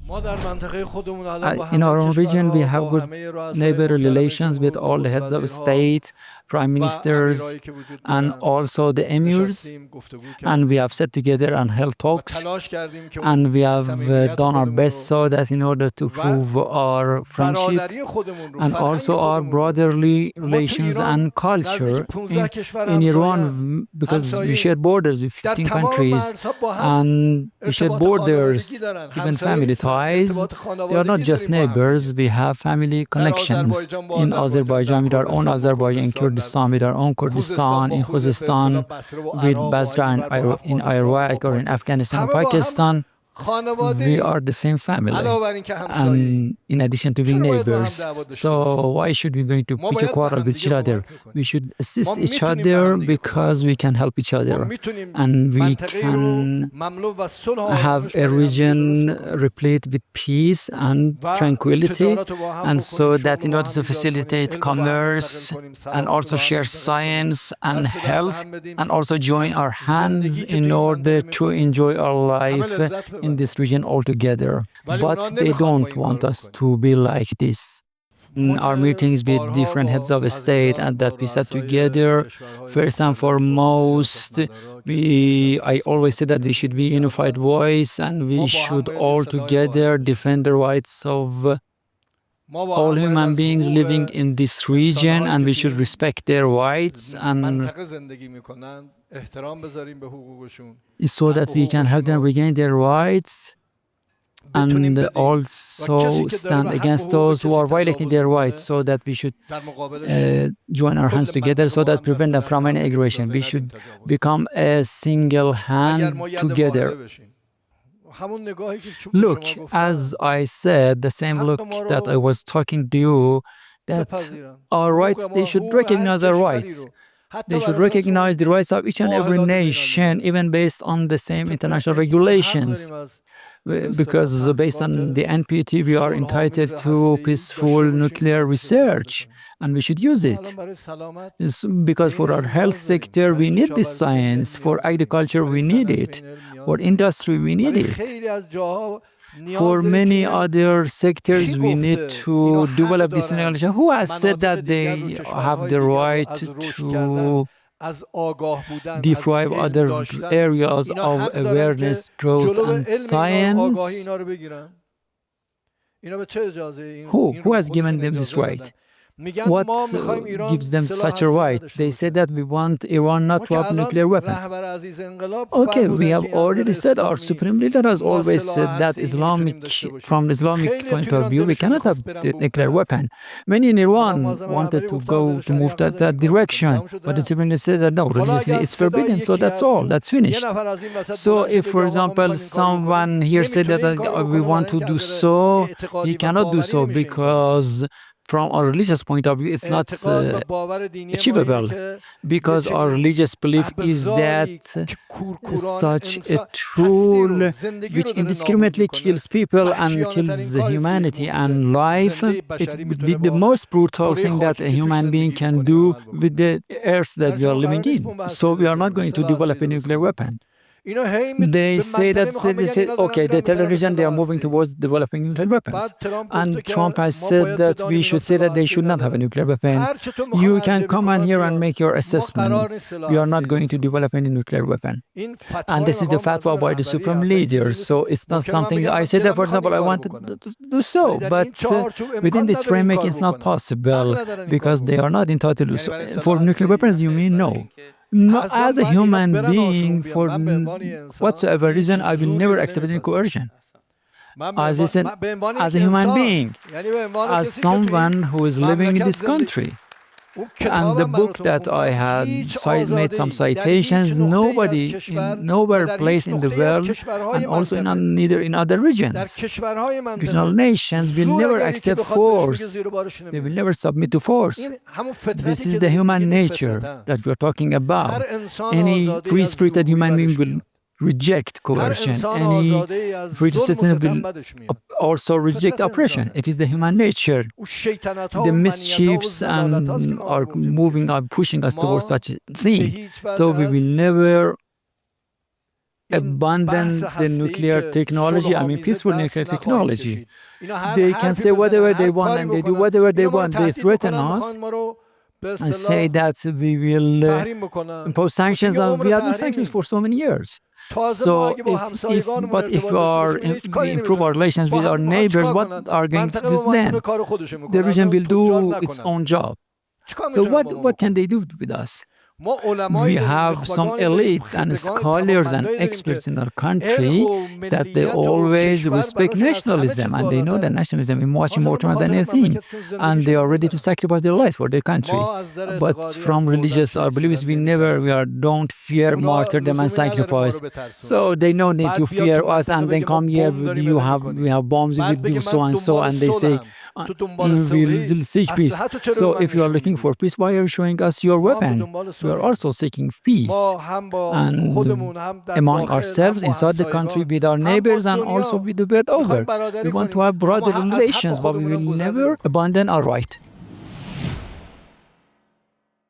In our own region, we have good neighborly relations with all the heads of state, prime ministers, and also the emirs. And we have sat together and held talks. And we have done our best so that in order to prove our friendship and also our brotherly relations and culture in Iran, because we share borders with 15 countries and we share borders, even family ties. They are not just neighbors, we have family connections in Azerbaijan with our own Azerbaijan, in Kurdistan with our own Kurdistan, in Khuzestan with Basra and in Iraq or in Afghanistan and Pakistan. We are the same family, and in addition to being neighbors. So why should we going to pick a quarrel with each other? We should assist each other because we can help each other, and we can have a region replete with peace and tranquility, and so that in order to facilitate commerce and also share science and health and also join our hands in order to enjoy our life in this region altogether. But they don't want us to be like this. In our meetings with different heads of state and that we sat together, first and foremost, I always say that we should be a unified voice and we should all together defend the rights of all human beings living in this region, and we should respect their rights and so that we can help them regain their rights and also stand against those who are violating their rights, so that we should join our hands together so that prevent them from any aggression. We should become a single hand together. Look, as I said, the same look that I was talking to you, that our rights, they should recognize our rights. They should recognize the rights of each and every nation, even based on the same international regulations. Because based on the NPT, we are entitled to peaceful nuclear research, and we should use it. It's because for our health sector, we need this science. For agriculture, we need it. For industry, we need it. For many other sectors, we need to develop this knowledge. Who has said that they have the right to deprive other areas of awareness, growth, and science? Who has given them this right? What gives them such a right? They say that we want Iran not to have nuclear weapon. Okay, we have already said, our supreme leader has always said that from Islamic point of view, we cannot have the nuclear weapon. Many in Iran wanted to move that direction, but the supreme leader said that no, religiously it's forbidden, so that's all, that's finished. So if, for example, someone here said that we want to do so, he cannot do so because from our religious point of view, it's not achievable, because our religious belief is that such a tool which indiscriminately kills people and kills humanity and life, it would be the most brutal thing that a human being can do with the earth that we are living in. So we are not going to develop a nuclear weapon. They say okay, they tell the region they are moving towards developing nuclear weapons. And Trump has said that we should say that they should not have a nuclear weapon. You can come on here and make your assessments. We are not going to develop any nuclear weapon. And this is the fatwa by the supreme leader. So it's not something I said that, for example, I want to do so. But within this framework, it's not possible because they are not entitled to so. For nuclear weapons, you mean no. No, as a human being, for whatsoever reason, I will never accept any coercion. As I said, as a human being, as someone who is living in this country. And the book that I had made some citations, nobody in nowhere place in the world, and also neither in other regions, regional nations will never accept force. They will never submit to force. This is the human nature that we are talking about. Any free-spirited human being will reject coercion. Any free citizen will also reject oppression. It is the human nature. The mischiefs are pushing us towards such a thing. So we will never abandon the nuclear technology, I mean peaceful nuclear technology. They can say whatever they want and they do whatever they want. They threaten us and say that we will impose sanctions, and we have no sanctions for so many years. So if we improve our relations with our neighbors, what are going to do then? The region will do its own job. So what can they do with us? We have some elites and scholars and experts in our country that they always respect nationalism, and they know that nationalism is much more important than anything, and they are ready to sacrifice their lives for their country. But from religious our beliefs, we don't fear martyrdom and sacrifice. So they no need to fear us, and then come here, we have bombs, we do so and so, and they say we will seek peace. So if you are looking for peace, why are you showing us your weapon? We are also seeking peace, and among ourselves, inside the country, with our neighbors, and also with the world over. We want to have broader relations, but we will never abandon our right.